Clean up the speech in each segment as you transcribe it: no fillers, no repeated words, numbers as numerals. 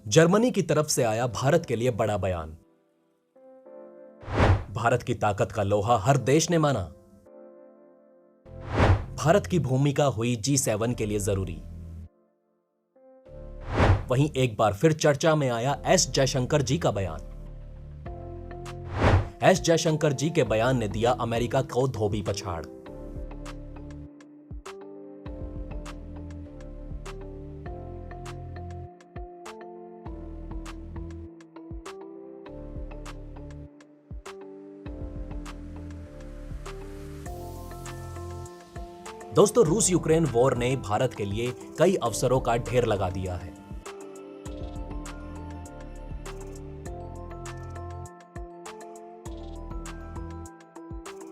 Germany की तरफ से आया भारत के लिए बड़ा बयान। भारत की ताकत का लोहा हर देश ने माना। भारत की भूमिका हुई G7 के लिए जरूरी। वहीं एक बार फिर चर्चा में आया एस जयशंकर जी का बयान। एस जयशंकर जी के बयान ने दिया अमेरिका को धोबी पछाड़। दोस्तों, रूस यूक्रेन वॉर ने भारत के लिए कई अवसरों का ढेर लगा दिया है।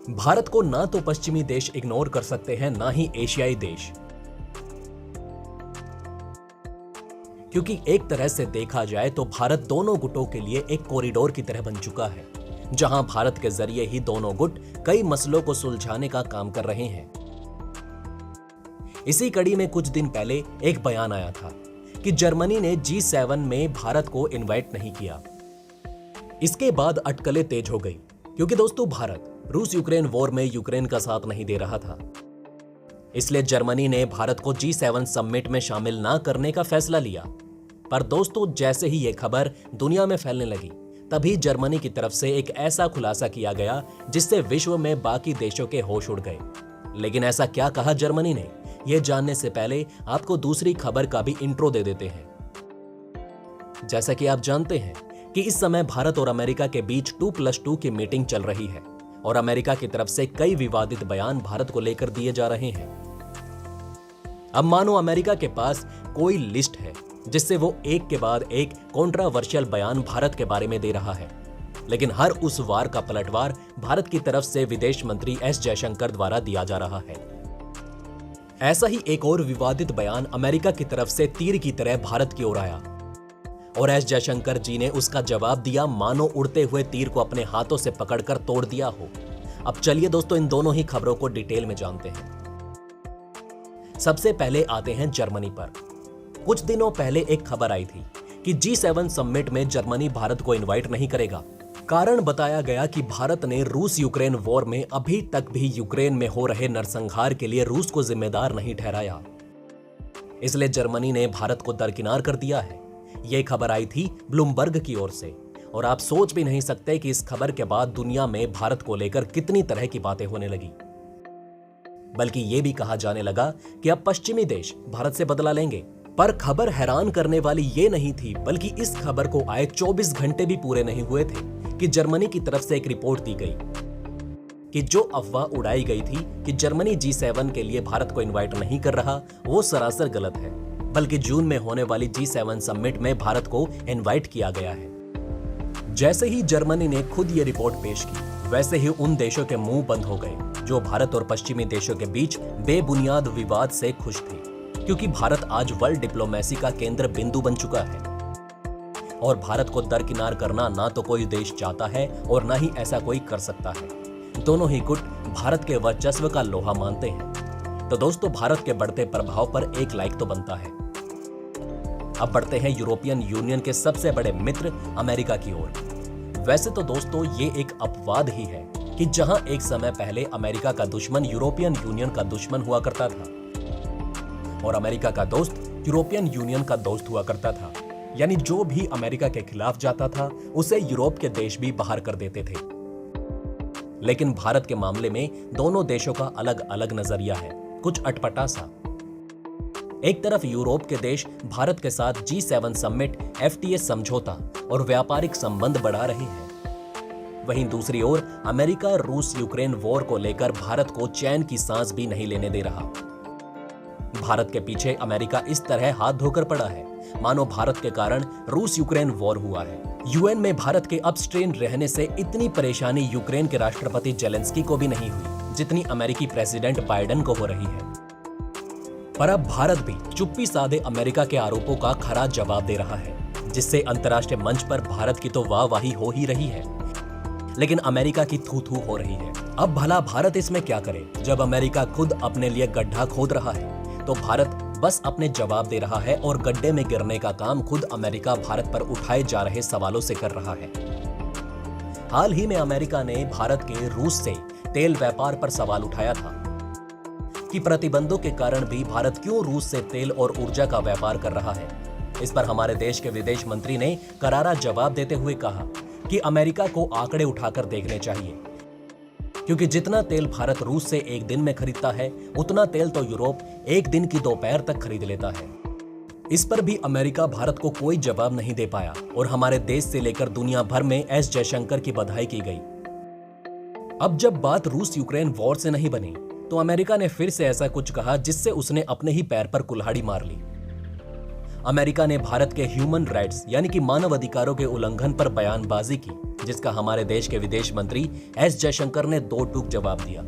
भारत को ना तो पश्चिमी देश इग्नोर कर सकते हैं, ना ही एशियाई देश, क्योंकि एक तरह से देखा जाए तो भारत दोनों गुटों के लिए एक कॉरिडोर की तरह बन चुका है, जहां भारत के जरिए ही दोनों गुट कई मसलों को सुलझाने का काम कर रहे हैं। इसी कड़ी में कुछ दिन पहले एक बयान आया था कि जर्मनी ने G7 में भारत को इनवाइट नहीं किया। इसके बाद अटकलें तेज हो गई, क्योंकि दोस्तों भारत रूस यूक्रेन वॉर में यूक्रेन का साथ नहीं दे रहा था। इसलिए जर्मनी ने भारत को G7 समिट में शामिल ना करने का फैसला लिया। पर दोस्तों, जैसे ही यह खबर दुनिया में फैलने लगी, तभी जर्मनी की तरफ से एक ऐसा खुलासा किया गया जिससे विश्व में बाकी देशों के होश उड़ गए। लेकिन ऐसा क्या कहा जर्मनी ने, यह जानने से पहले आपको दूसरी खबर का भी इंट्रो दे देते हैं। जैसा कि आप जानते हैं कि इस समय भारत और अमेरिका के बीच 2+2 की मीटिंग चल रही है और अमेरिका की तरफ से कई विवादित बयान भारत को लेकर दिए जा रहे हैं। अब मानो अमेरिका के पास कोई लिस्ट है जिससे वो एक के बाद एक कंट्रोवर्शियल बयान भारत के बारे में दे रहा है, लेकिन हर उस वार का पलटवार भारत की तरफ से विदेश मंत्री एस जयशंकर द्वारा दिया जा रहा है। ऐसा ही एक और विवादित बयान अमेरिका की तरफ से तीर की तरह भारत की ओर आया और एस जयशंकर जी ने उसका जवाब दिया मानो उड़ते हुए तीर को अपने हाथों से पकड़कर तोड़ दिया हो। अब चलिए दोस्तों, इन दोनों ही खबरों को डिटेल में जानते हैं। सबसे पहले आते हैं जर्मनी पर। कुछ दिनों पहले एक खबर आई थी कि G7 समिट में जर्मनी भारत को इनवाइट नहीं करेगा। कारण बताया गया कि भारत ने रूस यूक्रेन वॉर में अभी तक भी यूक्रेन में हो रहे नरसंहार के लिए रूस को जिम्मेदार नहीं ठहराया, इसलिए जर्मनी ने भारत को दरकिनार कर दिया है। यह खबर आई थी ब्लूमबर्ग की ओर से और आप सोच भी नहीं सकते कि इस खबर के बाद दुनिया में भारत को लेकर कितनी तरह की बातें होने लगी। बल्कि यह भी कहा जाने लगा कि अब पश्चिमी देश भारत से बदला लेंगे। पर खबर हैरान करने वाली ये नहीं थी, बल्कि इस खबर को आए 24 घंटे भी पूरे नहीं हुए थे कि जर्मनी की तरफ से एक रिपोर्ट दी गई कि जो अफवाह उड़ाई गई थी कि जर्मनी G7 के लिए भारत को इनवाइट नहीं कर रहा, वो सरासर गलत है। बल्कि जून में होने वाली G7 समिट में भारत को इनवाइट किया गया है। जैसे ही जर्मनी ने खुद ये रिपोर्ट पेश की, वैसे ही उन देशों के मुंह बंद हो गए जो भारत और पश्चिमी देशों के बीच बेबुनियाद विवाद से खुश थे, क्योंकि भारत आज वर्ल्ड डिप्लोमेसी का केंद्र बिंदु बन चुका है और भारत को दरकिनार करना ना तो कोई देश चाहता है और ना ही ऐसा कोई कर सकता है। दोनों ही गुट भारत के वर्चस्व का लोहा मानते हैं। तो दोस्तों, भारत के बढ़ते प्रभाव पर एक लाइक तो बनता है। अब बढ़ते हैं यूरोपियन यूनियन के सबसे बड़े मित्र अमेरिका की ओर। वैसे तो दोस्तों, ये एक अपवाद ही है कि जहां एक समय पहले अमेरिका का दुश्मन यूरोपियन यूनियन का दुश्मन हुआ करता था और अमेरिका का दोस्त यूरोपियन यूनियन का दोस्त हुआ करता था, यानी जो भी अमेरिका के खिलाफ जाता था उसे यूरोप के देश भी बाहर कर देते थे। लेकिन भारत के मामले में दोनों देशों का अलग अलग नजरिया है, कुछ अटपटा सा। एक तरफ यूरोप के देश भारत के साथ G7 समिट, FTA समझौता और व्यापारिक संबंध बढ़ा रहे हैं। वहीं दूसरी ओर अमेरिका रूस यूक्रेन वॉर को लेकर भारत को चैन की सांस भी नहीं लेने दे रहा। भारत के पीछे अमेरिका इस तरह हाथ धोकर पड़ा है मानो भारत के कारण रूस यूक्रेन वॉर हुआ है। यूएन में भारत के अपस्ट्रीम रहने से इतनी परेशानी यूक्रेन के राष्ट्रपति जेलेंस्की को भी नहीं हुई जितनी अमेरिकी प्रेसिडेंट बाइडेन को हो रही है। पर अब भारत भी चुप्पी साधे अमेरिका के आरोपों का खरा जवाब दे रहा है, जिससे अंतर्राष्ट्रीय मंच पर भारत की तो वाहवाही हो ही रही है, लेकिन अमेरिका की थू थू हो रही है। अब भला भारत इसमें क्या करे? जब अमेरिका खुद अपने लिए गड्ढा खोद रहा है तो भारत बस अपने जवाब दे रहा है और गड्ढे में गिरने का काम खुद अमेरिका भारत पर उठाए जा रहे सवालों से कर रहा है। हाल ही में अमेरिका ने भारत के रूस से तेल व्यापार पर सवाल उठाया था कि प्रतिबंधों के कारण भी भारत क्यों रूस से तेल और ऊर्जा का व्यापार कर रहा है। इस पर हमारे देश के विदेश मंत्री ने करारा जवाब देते हुए कहा कि अमेरिका को आंकड़े उठाकर देखने चाहिए, क्योंकि जितना तेल भारत रूस से एक दिन में खरीदता है उतना तेल तो यूरोप एक दिन की दोपहर तक खरीद लेता है। इस पर भी अमेरिका भारत को कोई जवाब नहीं दे पाया और हमारे देश से लेकर दुनिया भर में एस जयशंकर की बधाई की गई। अब जब बात रूस यूक्रेन वॉर से नहीं बनी तो अमेरिका ने फिर से ऐसा कुछ कहा जिससे उसने अपने ही पैर पर कुल्हाड़ी मार ली। अमेरिका ने भारत के ह्यूमन राइट्स यानी कि मानव अधिकारों के उल्लंघन पर बयानबाजी की, जिसका हमारे देश के विदेश मंत्री एस जयशंकर ने दो टूक जवाब दिया।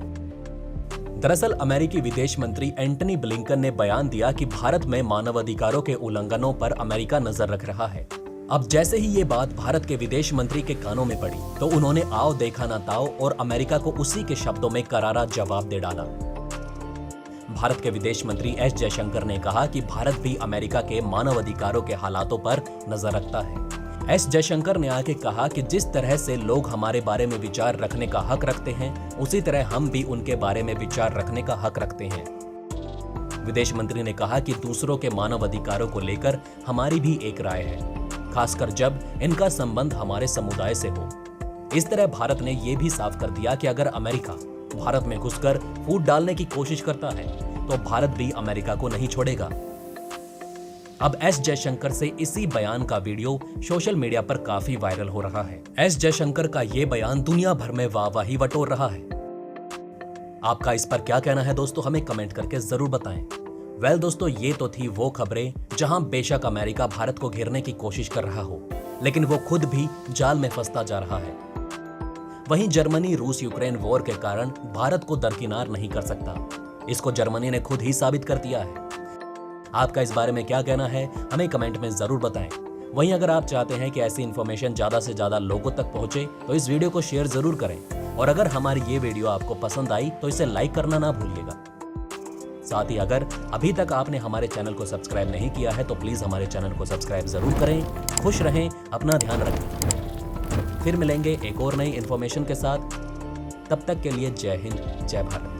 दरअसल अमेरिकी विदेश मंत्री एंटनी ब्लिंकन ने बयान दिया कि भारत में मानव अधिकारों के उल्लंघनों पर अमेरिका नजर रख रहा है। अब जैसे ही ये बात भारत के विदेश मंत्री के कानों में पड़ी तो उन्होंने आओ देखा ना ताओ और अमेरिका को उसी के शब्दों में करारा जवाब दे डाला। भारत के विदेश मंत्री एस जयशंकर ने कहा कि भारत भी अमेरिका के मानव अधिकारों के हालातों पर नजर रखता है। एस जयशंकर ने आगे कहा कि जिस तरह से लोग हमारे बारे में विचार रखने का हक रखते हैं, उसी तरह हम भी उनके बारे में विचार रखने का हक रखते हैं। विदेश मंत्री ने कहा कि दूसरों के मानव अधिकारों को लेकर हमारी भी एक राय है, खासकर जब इनका संबंध हमारे समुदाय से हो। इस तरह भारत ने यह भी साफ कर दिया कि अगर अमेरिका भारत में घुसकर फूट डालने की कोशिश करता है तो भारत भी अमेरिका को नहीं छोड़ेगा। अब एस जयशंकर से इसी बयान का वीडियो सोशल मीडिया पर काफी वायरल हो रहा है। एस जयशंकर का यह बयान दुनिया भर में वाहवाही बटोर रहा है। आपका इस पर क्या कहना है दोस्तों, हमें कमेंट करके जरूर बताएं। वेल दोस्तों, ये तो थी वो खबरें जहां बेशक अमेरिका भारत को घेरने की कोशिश कर रहा हो, लेकिन वो खुद भी जाल में फंसता जा रहा है। वहीं जर्मनी रूस यूक्रेन वॉर के कारण भारत को दरकिनार नहीं कर सकता। इसको जर्मनी ने खुद ही साबित कर दिया है। आपका इस बारे में क्या कहना है, हमें कमेंट में जरूर बताएं। वहीं अगर आप चाहते हैं कि ऐसी इन्फॉर्मेशन ज्यादा से ज्यादा लोगों तक पहुंचे तो इस वीडियो को शेयर जरूर करें, और अगर हमारी ये वीडियो आपको पसंद आई तो इसे लाइक करना ना भूलिएगा। साथ ही अगर अभी तक आपने हमारे चैनल को सब्सक्राइब नहीं किया है तो प्लीज हमारे चैनल को सब्सक्राइब जरूर करें। खुश रहें, अपना ध्यान रखें। फिर मिलेंगे एक और नई इन्फॉर्मेशन के साथ। तब तक के लिए जय हिंद, जय भारत।